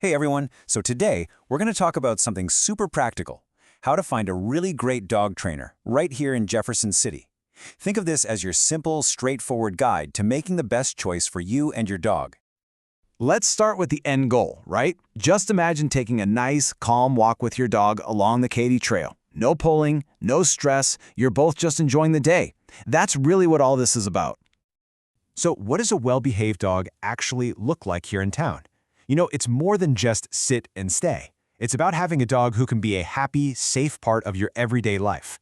Hey everyone, so today we're going to talk about something super practical, how to find a really great dog trainer right here in Jefferson City. Think of this as your simple, straightforward guide to making the best choice for you and your dog. Let's start with the end goal, right? Just imagine taking a nice, calm walk with your dog along the Katy Trail. No pulling, no stress, you're both just enjoying the day. That's really what all this is about. So what does a well-behaved dog actually look like here in town? You know, it's more than just sit and stay. It's about having a dog who can be a happy, safe part of your everyday life.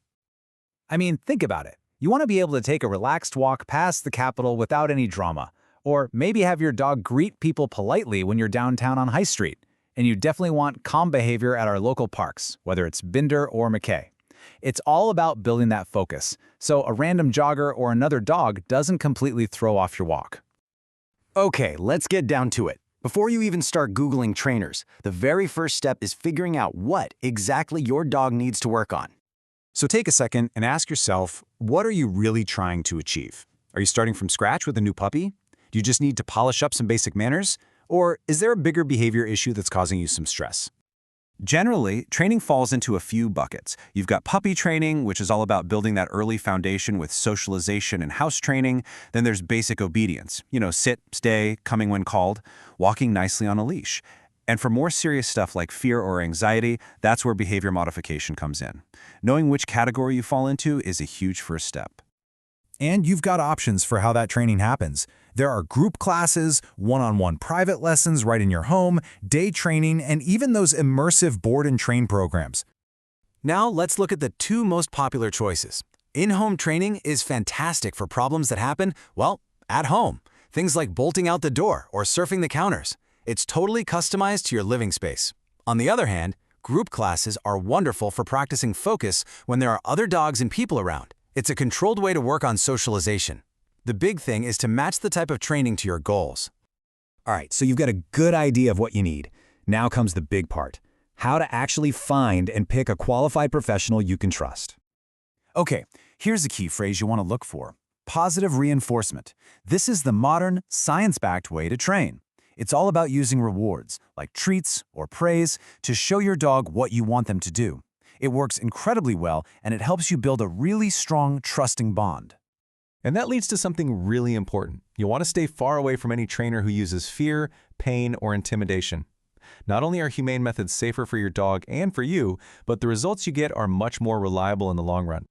I mean, think about it. You want to be able to take a relaxed walk past the Capitol without any drama. Or maybe have your dog greet people politely when you're downtown on High Street. And you definitely want calm behavior at our local parks, whether it's Binder or McKay. It's all about building that focus, so a random jogger or another dog doesn't completely throw off your walk. Okay, let's get down to it. Before you even start Googling trainers, the very first step is figuring out what exactly your dog needs to work on. So take a second and ask yourself, what are you really trying to achieve? Are you starting from scratch with a new puppy? Do you just need to polish up some basic manners? Or is there a bigger behavior issue that's causing you some stress? Generally, training falls into a few buckets. You've got puppy training, which is all about building that early foundation with socialization and house training. Then there's basic obedience, sit, stay, coming when called, walking nicely on a leash. And for more serious stuff like fear or anxiety, that's where behavior modification comes in. Knowing which category you fall into is a huge first step. And you've got options for how that training happens. There are group classes, one-on-one private lessons right in your home, day training, and even those immersive board and train programs. Now let's look at the two most popular choices. In-home training is fantastic for problems that happen, well, at home. Things like bolting out the door or surfing the counters. It's totally customized to your living space. On the other hand, group classes are wonderful for practicing focus when there are other dogs and people around. It's a controlled way to work on socialization. The big thing is to match the type of training to your goals. All right, so you've got a good idea of what you need. Now comes the big part, how to actually find and pick a qualified professional you can trust. Okay, here's a key phrase you want to look for: positive reinforcement. This is the modern, science-backed way to train. It's all about using rewards, like treats or praise, to show your dog what you want them to do. It works incredibly well, and it helps you build a really strong, trusting bond. And that leads to something really important. You want to stay far away from any trainer who uses fear, pain, or intimidation. Not only are humane methods safer for your dog and for you, but the results you get are much more reliable in the long run.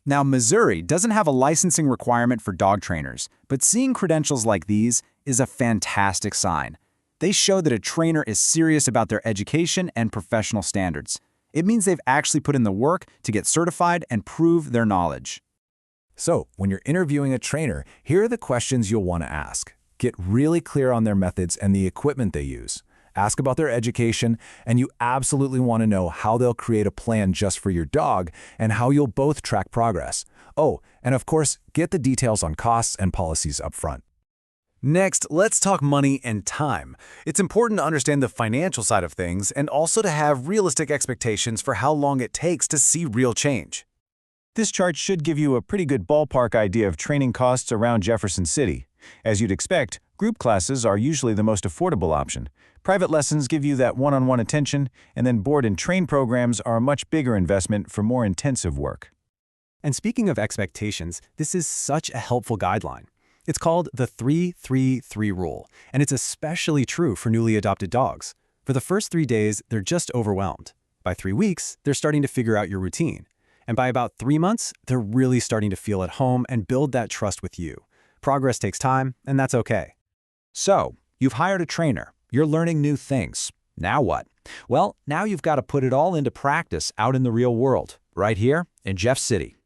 Now, Missouri doesn't have a licensing requirement for dog trainers, but seeing credentials like these is a fantastic sign. They show that a trainer is serious about their education and professional standards. It means they've actually put in the work to get certified and prove their knowledge. So, when you're interviewing a trainer, here are the questions you'll want to ask. Get really clear on their methods and the equipment they use. Ask about their education, and you absolutely want to know how they'll create a plan just for your dog and how you'll both track progress. Oh, and of course, get the details on costs and policies up front. Next, let's talk money and time. It's important to understand the financial side of things and also to have realistic expectations for how long it takes to see real change. This chart should give you a pretty good ballpark idea of training costs around Jefferson City. As you'd expect, group classes are usually the most affordable option. Private lessons give you that one-on-one attention, and then board and train programs are a much bigger investment for more intensive work. And speaking of expectations, this is such a helpful guideline. It's called the 3-3-3 rule, and it's especially true for newly adopted dogs. For the first 3 days, they're just overwhelmed. By 3 weeks, they're starting to figure out your routine. And by about 3 months, they're really starting to feel at home and build that trust with you. Progress takes time, and that's okay. So, you've hired a trainer. You're learning new things. Now what? Well, now you've got to put it all into practice out in the real world, right here in Jeff City.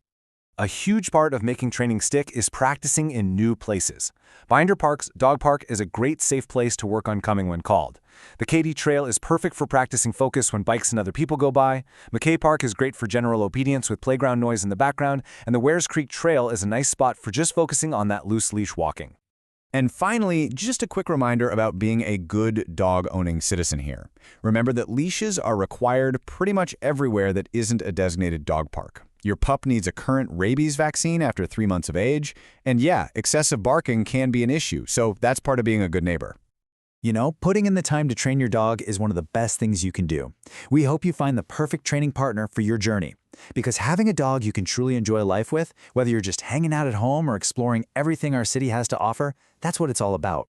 A huge part of making training stick is practicing in new places. Binder Park's dog park is a great safe place to work on coming when called. The Katy Trail is perfect for practicing focus when bikes and other people go by. McKay Park is great for general obedience with playground noise in the background, and the Wares Creek Trail is a nice spot for just focusing on that loose leash walking. And finally, just a quick reminder about being a good dog-owning citizen here. Remember that leashes are required pretty much everywhere that isn't a designated dog park. Your pup needs a current rabies vaccine after 3 months of age, and yeah, excessive barking can be an issue, so that's part of being a good neighbor. You know, putting in the time to train your dog is one of the best things you can do. We hope you find the perfect training partner for your journey. Because having a dog you can truly enjoy life with, whether you're just hanging out at home or exploring everything our city has to offer, that's what it's all about.